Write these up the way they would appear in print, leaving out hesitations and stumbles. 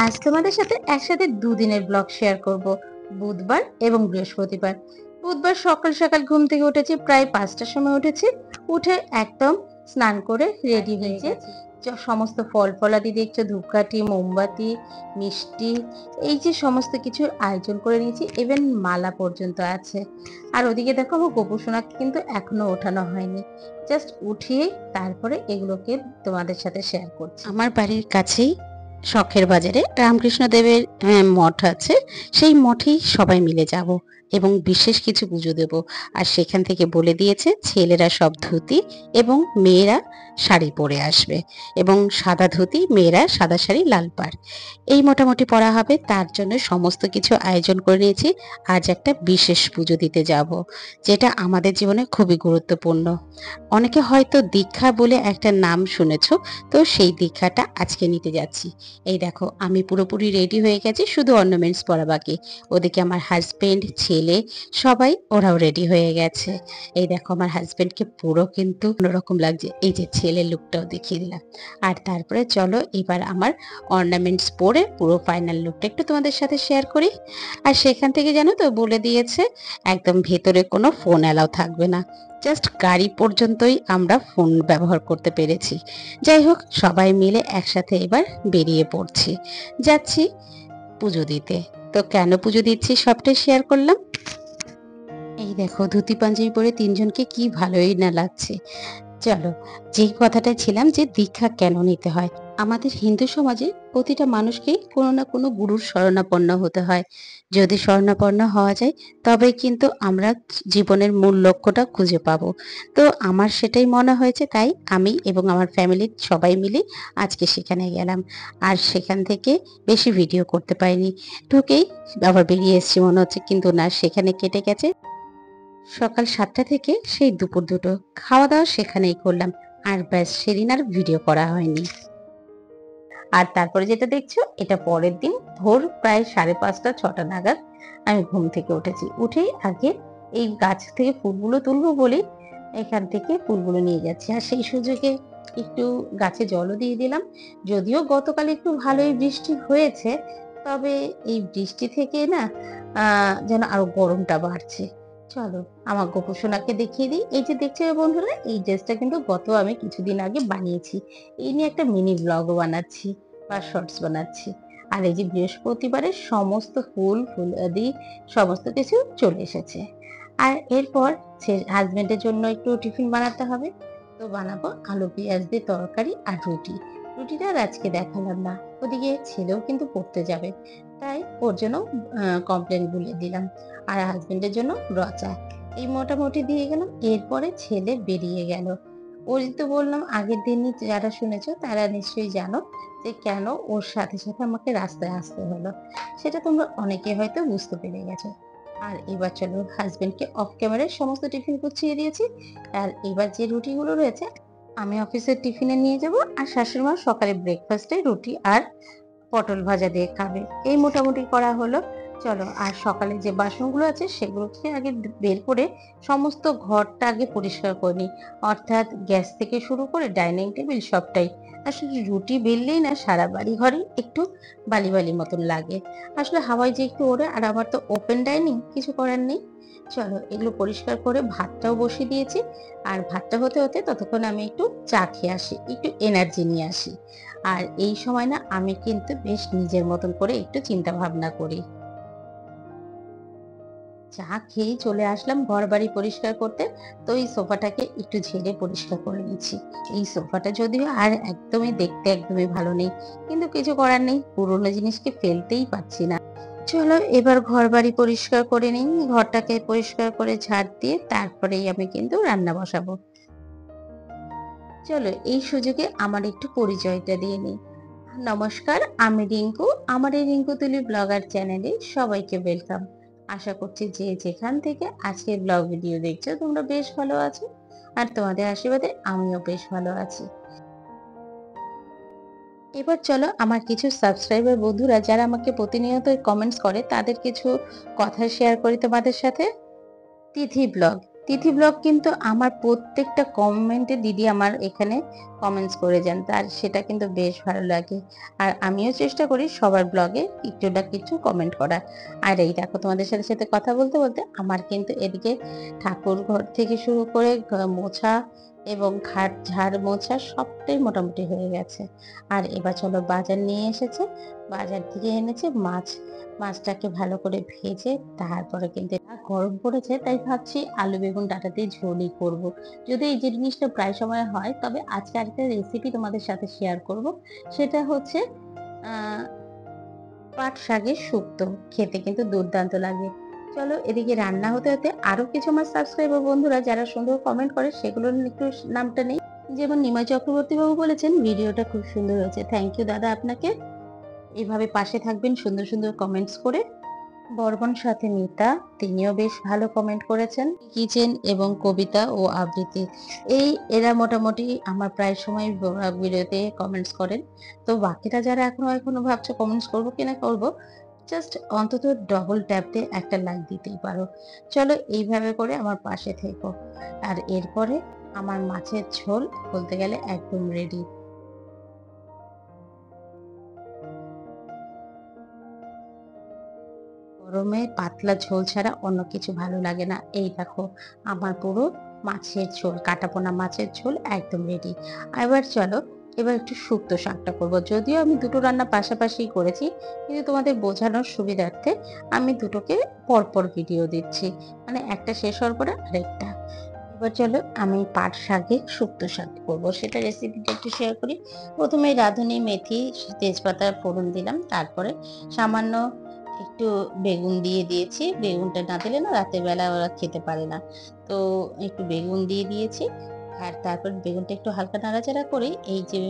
আজ তোমাদের সাথে একসাথে দুদিনের ব্লগ শেয়ার করব, বুধবার এবং বৃহস্পতিবার। বুধবার সকাল সকাল ঘুম থেকে উঠেছি, প্রায় 5টার সময় উঠেছি। উঠে একদম স্নান করে রেডি হয়েছে। সমস্ত ফল ফলাদি দেখছো, ধূপকাঠি, মোমবাতি, মিষ্টি, এই যে সমস্ত কিছু আয়োজন করে নিয়েছি, ইভেন মালা পর্যন্ত আছে। আর ওদিকে দেখো আমার গোপু সোনাকে কিন্তু এখনো ওঠানো হয়নি, জাস্ট উঠিয়ে তারপরে এগুলোকে তোমাদের সাথে শেয়ার করছি। আমার বাড়ির কাছেই শখের বাজারে রামকৃষ্ণ দেবের মঠ আছে, সেই মঠেই সবাই মিলে যাব এবং বিশেষ কিছু পুজো দেব। আর সেখান থেকে বলে দিয়েছে ছেলেরা সব ধুতি এবং মেয়েরা শাড়ি পরে আসবে, এবং সাদা ধুতি, মেয়েরা সাদা শাড়ি, লাল পাড়, এই মোটামুটি পরা হবে। তার জন্য সমস্ত কিছু আয়োজন করে নিয়েছি। আজ একটা বিশেষ পুজো দিতে যাব, যেটা আমাদের জীবনে খুবই গুরুত্বপূর্ণ। অনেকে হয়তো দীক্ষা বলে একটা নাম শুনেছ, তো সেই দীক্ষাটা আজকে নিতে যাচ্ছি। এই দেখো আমি পুরোপুরি রেডি হয়ে গেছি, শুধু অর্নামেন্টস পরা বাকি। ওদিকে আমার হাজবেন্ড, ছেলে, সবাই ওরাও রেডি হয়ে গেছে। এই দেখো আমার হাজবেন্ডকে পুরো কিন্তু অন্যরকম লাগছে, এই যে ছেলের লুকটাও দেখিয়ে দিলাম। আর তারপরে চলো এবার আমার অর্নামেন্টস পরে পুরো ফাইনাল লুকটা একটু তোমাদের সাথে শেয়ার করি। আর সেখান থেকে জানো তো বলে দিয়েছে একদম ভেতরে কোনো ফোন অ্যালাউ থাকবে না, জাস্ট গাড়ি পর্যন্তই আমরা ফোন ব্যবহার করতে পেরেছি। যাই হোক, সবাই মিলে একসাথে এবার বেরিয়ে পড়ছি, যাচ্ছি পুজো দিতে। তো কেন পুজো দিচ্ছি সবটাই শেয়ার করলাম। এই দেখো ধুতি পাঞ্জাবি পরে তিনজনকে কি ভালোই না লাগছে। চলো, যেই কথাটা ছিলাম যে দীক্ষা কেন নিতে হয়। আমাদের হিন্দু সমাজে প্রতিটা মানুষকেই কোনো না কোনো গুরুর শরণাপন্ন হতে হয়। যদি শরণাপন্ন হওয়া যায় তবে কিন্তু আমরা জীবনের মূল লক্ষ্যটা খুঁজে পাবো। তো আমার সেটাই মনে হয়েছে, তাই আমি এবং আমার ফ্যামিলির সবাই মিলে আজকে সেখানে গেলাম। আর সেখান থেকে বেশি ভিডিও করতে পারিনি, ঢুকেই আবার বেরিয়ে এসেছি মনে হচ্ছে, কিন্তু না, সেখানে কেটে গেছে সকাল 7টা থেকে সেই দুপুর 2টো। খাওয়া দাওয়া সেখানেই করলাম, আর ব্যাস, সেদিন আর ভিডিও করা হয়নি। আর তারপরে যেটা দেখছো, এটা পরের দিন ভোর প্রায় 5:30 6টা নাগাদ আমি ঘুম থেকে উঠেছি। উঠেই আগে এই গাছ থেকে ফুলগুলো তুলবো বলে এখান থেকে ফুলগুলো নিয়ে যাচ্ছি। আর সেই সুযোগে একটু গাছে জলও দিয়ে দিলাম। যদিও গতকাল একটু ভালোই বৃষ্টি হয়েছে, তবে এই বৃষ্টি থেকে না যেন আরো গরমটা বাড়ছে। চলো আমার গোপু সোনাকে দেখিয়ে দিই। এই যে দেখছো বন্ধুরা, এই ড্রেসটা কিন্তু আমি কিছুদিন আগে বানিয়েছি। এই নিয়ে একটা মিনি ব্লগও বানাচ্ছি বা শর্টস বানাচ্ছি। আর এই যে বৃহস্পতিবারের সমস্ত ফুল ফুলাদি সমস্ত কিছু চলে এসেছে। আর এরপর হাজবেন্ডের জন্য একটু টিফিন বানাতে হবে। তো বানাবো আলু পেঁয়াজ দিয়ে তরকারি আর রুটি। রুটিটা আর আজকে দেখালাম না, ওদিকে ছেলেও কিন্তু পড়তে যাবে, তাই ওর জন্য কমপ্লেন বুলিয়ে দিলাম। আর হাজবেন্ডের জন্য রচা। এই মোটামুটি দিয়ে গেলাম। এরপরে ছেলে বেরিয়ে গেল। ওই তো বললাম আগের দিনই, যারা শুনেছো তারা নিশ্চয়ই জানো যে কেন ওর সাথে সাথে আমাকে রাস্তায় আসতে হলো। সেটা তোমরা অনেকে হয়তো বুঝতে পেরে গেছো। আর এবার চলো, হাজবেন্ডকে অফ ক্যামেরায় সমস্ত টিফিন গুছিয়ে দিয়েছি। আর এবার যে রুটিগুলো রয়েছে আমি অফিসের টিফিনে নিয়ে যাব, আর শাশুড়ি মা সকালে ব্রেকফাস্টে রুটি আর পটল ভাজা দিয়ে খাবে। এই মোটামুটি করা হলো। চলো, আর সকালে যে বাসনগুলো আছে সেগুলোকে আগে বের করে সমস্ত ঘরটা আগে পরিষ্কার করে নিই। অর্থাৎ গ্যাস থেকে শুরু করে ডাইনিং টেবিল সবটাই। আসলে রুটি বেললেই না সারা বাড়ি ঘরে একটু বালি বালি মতন লাগে। আসলে হাওয়ায় যে একটু ওড়ে, আর আমার তো ওপেন ডাইনিং, কিছু করার নেই। চলো এগুলো পরিষ্কার করে ভাতটাও বসিয়ে দিয়েছি। আর ভাতটা হতে হতে ততক্ষণ আমি একটু চা খেয়ে আসি, একটু এনার্জি নিয়ে আসি। আর এই সময় না আমি কিন্তু বেশ নিজের মতন করে একটু চিন্তা ভাবনা করি। চা খেয়েই চলে আসলাম ঘর বাড়ি পরিষ্কার করতে। তো এই সোফাটাকে একটু ঝেড়ে পরিষ্কার করে নিচ্ছি। এই সোফাটা যদিও আর একদমই দেখতে একদমই ভালো নেই, কিন্তু কিছু করার নেই, পুরোনো জিনিসকে ফেলতেই পারছি না। চলো এবার ঘর বাড়ি পরিষ্কার করে নিই। ঘরটাকে পরিষ্কার করে ঝাড় দিয়ে তারপরেই আমি কিন্তু রান্না বসাবো। চলো এই সুযোগে আমার একটু পরিচয়টা দিয়ে নিই। নমস্কার, আমি রিঙ্কু। আমার এই রিঙ্কু তুলি ব্লগার চ্যানেলে সবাইকে ওয়েলকাম। আশা করছি যে যেখান থেকে আজকের ব্লগ ভিডিও দেখছো তোমরা বেশ ভালো আছো, আর তোমাদের আশীর্বাদে আমিও বেশ ভালো আছি। এবার চলো আমার কিছু সাবস্ক্রাইবার বন্ধুরা যারা আমাকে প্রতিনিয়ত কমেন্টস করে তাদের কিছু কথা শেয়ার করি তোমাদের সাথে। তিথি ব্লগ, তিথি ব্লগ কিন্তু আমার প্রত্যেকটা কমেন্টে দিদি আমার এখানে কমেন্টস করে যান, তার সেটা কিন্তু বেশ ভালো লাগে। আর আমিও চেষ্টা করি সবার ব্লগে একটু না কিছু কমেন্ট করার। আর এই দেখো তোমাদের সাথে সাথে কথা বলতে বলতে আমার কিন্তু এদিকে ঠাকুর ঘর থেকে শুরু করে মোছা এবং ঘাট ঝাড় মোছা সবটাই মোটামুটি হয়ে গেছে। আর এবার চলো বাজার নিয়ে এসেছে, বাজার থেকে এনেছে মাছ। মাছটাকে ভালো করে ভেজে তারপরে কিন্তু গরম পড়েছে, তাই ভাবছি আলু বেগুন ডাঁটা দিয়ে ঝোলই করব। যদি এই যে জিনিসটা প্রায় সময় হয়, তবে আজকে আরেকটা রেসিপি তোমাদের সাথে শেয়ার করব। সেটা হচ্ছে আহ পাট শাকের শুক্তো। খেতে কিন্তু দুর্দান্ত লাগে। চলো এদিকে রান্না হতে হতে আরো কিছু আমার সাবস্ক্রাইবার বন্ধুরা যারা সুন্দর কমেন্ট করে সেগুলোর একটু নামটা নেই। যেমন নিময় চক্রবর্তী বাবু বলেছেন ভিডিওটা খুব সুন্দর হয়েছে। থ্যাংক ইউ দাদা আপনাকে। এভাবে পাশে থাকবেন সুন্দর সুন্দর কমেন্টস করে। বর্বন সাথে মিতা, তিনিও বেশ ভালো কমেন্ট করেছেন। কিচেন এবং কবিতা ও আবৃত্তি, এরা মোটামুটি আমার প্রায় সময় ভিডিওতে কমেন্টস করেন। তো বাকিরা যারা এখনো এখনো ভাবছো কমেন্টস করবো কিনা করবো, জাস্ট অন্তত ডবল ট্যাপ দিয়ে একটা লাইক দিতেই পারো। চলো এইভাবে করে আমার পাশে থেকো। আর এরপরে আমার মাছের ঝোল বলতে গেলে একদম রেডি। গরমে পাতলা ঝোল ছাড়া অন্য কিছু ভালো লাগে না। এই দেখো আমার পুরো মাছের ঝোল, কাটাপোনা মাছের ঝোল একদম রেডি। এবার চলো এবার একটু শুক্তো শাকটা করবো। যদিও আমি দুটো রান্না পাশাপাশি করেছি, কিন্তু তোমাদের বোঝানোর সুবিধার্থে আমি দুটোকে পরপর ভিডিও দিচ্ছি, মানে একটা শেষ হওয়ার পরে আরেকটা। এবার চলো আমি পাট শাকের শুক্তো শাক করবো, সেটা রেসিপিটা একটু শেয়ার করি। প্রথমে রাঁধুনি মেথি তেজপাতা ফোড়ন দিলাম, তারপরে সামান্য একটু বেগুন দিয়ে দিয়েছি। বেগুনটা না দিলে না রাতের বেলা ওরা খেতে পারে না, তো একটু বেগুন দিয়ে দিয়েছি। আর তারপর বেগুনটা একটু হালকা নাড়াচাড়া করে এই যে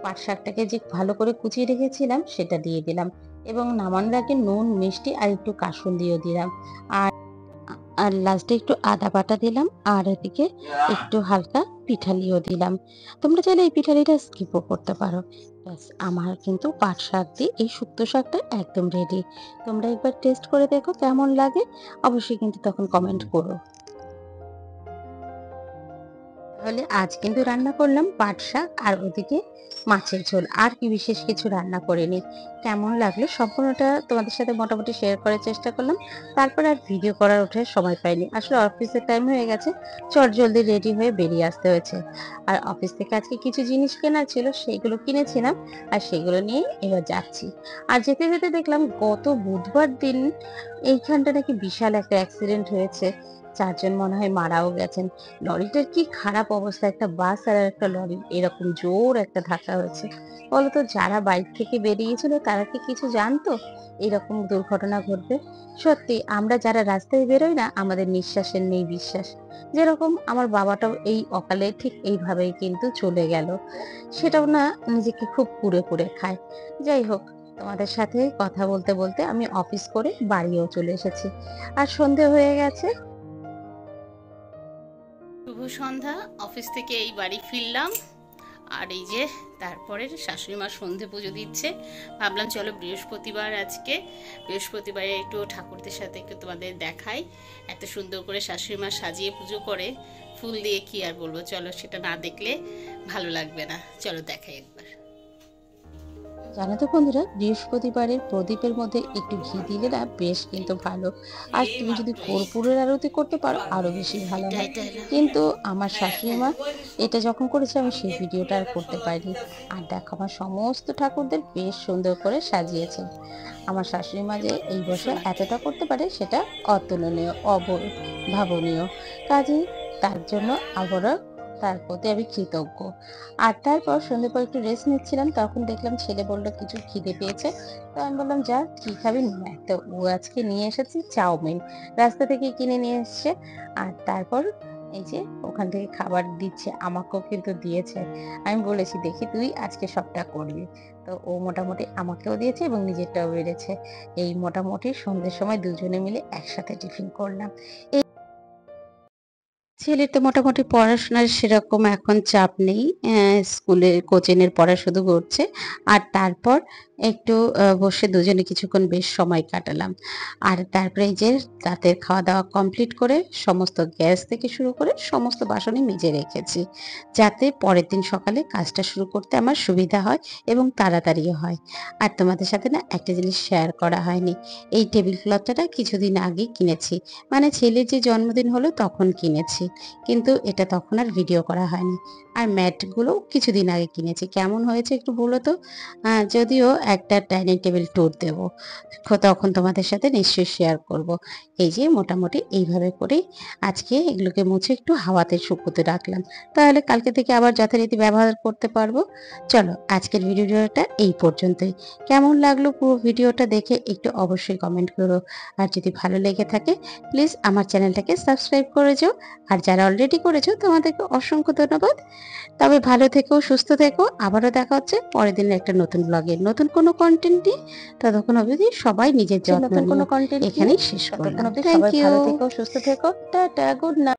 পাট শাকটাকে যে ভালো করে কুচিয়ে রেখেছিলাম সেটা দিয়ে দিলাম, এবং নামানোর আগে নুন মিষ্টি আর একটু কাসুন্দিও দিলাম। আর আর লাস্টে একটু আদা বাটা দিলাম, আর এদিকে একটু হালকা পিঠালিও দিলাম। তোমরা চাইলে এই পিঠালিটা স্কিপও করতে পারো। ব্যাস আমার কিন্তু পাট শাক দিয়ে এই শুক্তো শাকটা একদম রেডি। তোমরা একবার টেস্ট করে দেখো কেমন লাগে, অবশ্যই কিন্তু তখন কমেন্ট করো। তাহলে আজ কিন্তু রান্না করলাম পাট শাক আর ওদিকে মাছের ঝোল, আর কি বিশেষ কিছু রান্না করিনি। কেমন লাগলো সম্পূর্ণটা তোমাদের সাথে মোটামুটি শেয়ার করার চেষ্টা করলাম। তারপর আর ভিডিও করার ওঠার সময় পাইনি, আসলে অফিসের টাইম হয়ে গেছে, চট জলদি রেডি হয়ে বেরিয়ে আসতে হয়েছে। আর অফিস থেকে আজকে কিছু জিনিস কেনার ছিল, সেইগুলো কিনেছিলাম, আর সেগুলো নিয়ে এবার যাচ্ছি। আর যেতে যেতে দেখলাম গত বুধবার দিন এইখানটা নাকি বিশাল একটা অ্যাক্সিডেন্ট হয়েছে, 4 জন মনে হয় মারাও গেছেন। লরিটার কি খারাপ অবস্থা, একটা বাস আর একটা লরি এরকম জোর একটা ধাক্কা হয়েছে। বলতো যারা বাইক থেকে বেরিয়েছিল তারা কি কিছু জানতো এরকম দুর্ঘটনা ঘটবে? সত্যি আমরা যারা রাস্তায় বেরোই না, আমাদের নিঃশ্বাসের নেই বিশ্বাস। যেরকম আমার বাবাটাও এই অকালে ঠিক এইভাবেই কিন্তু চলে গেল, সেটাও না নিজেকে খুব কুড়ে কুড়ে খায়। যাই হোক, তোমাদের সাথে কথা বলতে বলতে আমি অফিস করে বাড়িও চলে এসেছি, আর সন্ধে হয়ে গেছে। শুভ সন্ধ্যা। অফিস থেকে এই বাড়ি ফিরলাম, আর এই যে তারপরে শাশুড়ি মা সন্ধে পুজো দিচ্ছে। ভাবলাম চলো বৃহস্পতিবার, আজকে বৃহস্পতিবারে একটু ঠাকুরদের সাথে একটু তোমাদের দেখাই। এত সুন্দর করে শাশুড়ি মা সাজিয়ে পুজো করে, ফুল দিয়ে কি আর বলবো, চলো সেটা না দেখলে ভালো লাগবে না, চলো দেখাই একবার। জানো তো বন্ধুরা, বৃহস্পতিবারের প্রদীপের মধ্যে একটু ঘি দিলে না বেশ কিন্তু ভালো। আর তুমি যদি কর্পূরের আরতি করতে পারো আরো বেশি ভালো হয়। কিন্তু আমার শাশুড়ি মা এটা যখন করেছে আমি সেই ভিডিওটা আর করতে পারিনি। আর দেখো আমার সমস্ত ঠাকুরদের বেশ সুন্দর করে সাজিয়েছে। আমার শাশুড়ি মা যে এই বছর এতটা করতে পারে সেটা অতুলনীয়, অভাবনীয়। কাজেই তার জন্য আবারও তার প্রতি আমি কৃতজ্ঞ। আর তারপর সন্ধ্যের পর একটু রেস্ট নিচ্ছিলাম, তখন দেখলাম ছেলে বললো কিছু খিদে পেয়েছে। তো আমি বললাম যা কি খাবি নিয়ে আয়। তো ও আজকে নিয়ে এসেছে চাউমিন, রাস্তা থেকে কিনে নিয়ে এসছে। আর তারপর এই যে ওখান থেকে খাবার দিচ্ছে, আমাকেও কিন্তু দিয়েছে। আমি বলেছি দেখি তুই আজকে সবটা করবি। তো ও মোটামুটি আমাকেও দিয়েছে এবং নিজেরটাও বেড়েছে। এই মোটামুটি সন্ধ্যের সময় দুজনে মিলে একসাথে টিফিন করলাম। এই ছেলের তো মোটামুটি পড়াশোনার সেরকম এখন চাপ নেই। স্কুলের কোচিংয়ের পড়া শুধু করছে। আর তারপর একটু বসে দুজনে কিছুক্ষণ বেশ সময় কাটালাম। আর তারপরে এই যে রাতের খাওয়া-দাওয়া কমপ্লিট করে সমস্ত গ্যাস থেকে শুরু করে সমস্ত বাসনই মেজে রেখেছি। যাতে পরের দিন সকালে কাজটা শুরু করতে আমার সুবিধা হয় এবং তাড়াতাড়িও হয়। আর তোমাদের সাথে না একটা জিনিস শেয়ার করা হয়নি। এই টেবিল ক্লথটা না কিছুদিন আগেই কিনেছি। মানে ছেলের যে জন্মদিন হলো তখন কিনেছি। কিন্তু এটা তখন আর ভিডিও করা হয়নি। আর ম্যাটগুলো কিছুদিন আগে কিনেছি। কেমন হয়েছে একটু বলো তো? যদিও একটা ডাইনিং টেবিল ট্যুর দেব। তখন তোমাদের সাথে নিশ্চয়ই শেয়ার করব। এই যে মোটামুটি এইভাবে করেই আজকে এগুলোকে মুছে একটু হাওয়াতে শুকোতে রাখলাম। তাহলে কালকে থেকে আবার যথারীতি ব্যবহার করতে পারবো। চলো আজকের ভিডিওটা এই পর্যন্তই। কেমন লাগলো পুরো ভিডিওটা দেখে একটু অবশ্যই কমেন্ট করো। আর যদি ভালো লেগে থাকে প্লিজ আমার চ্যানেলটাকে সাবস্ক্রাইব করে যেও। আর যারা অলরেডি করেছো তোমাদেরকে অসংখ্য ধন্যবাদ। তবে ভালো থেকো, সুস্থ থেকো। আবারও দেখা হচ্ছে পরের দিনের একটা নতুন ব্লগে নতুন কোনো কন্টেন্ট নিয়ে। ততক্ষণ অবধি সবাই নিজের যত্ন নতুন কোনো নিও। কন্টেন্ট এখানেই শেষ ততক্ষণ করলাম। অবধি থ্যাংক সবাই ইউ। ভালো থেকো, সুস্থ থেকো। Tata, good night.